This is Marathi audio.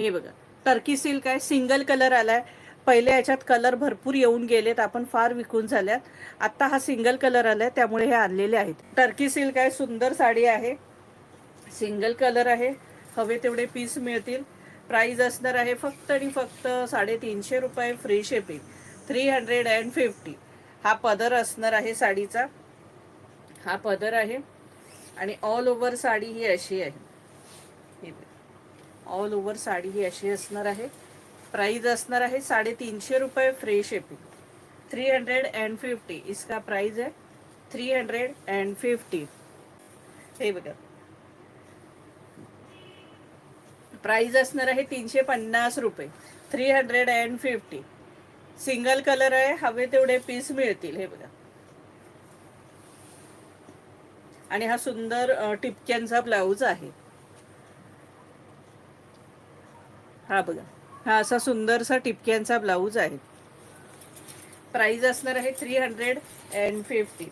हे बघा, टर्की सिल्क आहे, सिंगल कलर आलाय. पहिले याच्यात कलर भरपूर येऊन गेलेत, आपण फार विकून झाल्यात. आता हा सिंगल कलर आलाय, त्यामुळे हे आणलेले आहेत. टर्की सिल्क आहे, सुंदर साडी आहे, सिंगल कलर आहे. हवे तेवढे पीस मिळतील. प्राइस असणार आहे फक्त आणि फक्त 350 रुपये, फ्री शिपिंग, 350. हा पदर असणार आहे साडीचा, हा पदर आहे. आणि ऑल ओव्हर साडी ही अशी आहे. ऑल ओव्हर साडी ही अशी असणार आहे. प्राइस असणार आहे 350 रुपये, फ्री शिपिंग, 350. इसका प्राइस है 350. हे बघा, प्राइस असणार आहे 350 रुपये, 350. सिंगल कलर आहे, हवे तेवढे पीस मिळतील. हे बघा, आणि हा सुंदर टिपक्यांचा ब्लाऊज आहे. हा बघा, हा असा सुंदरसा टिपक्यांचा ब्लाऊज आहे. प्राइस असणार आहे 350.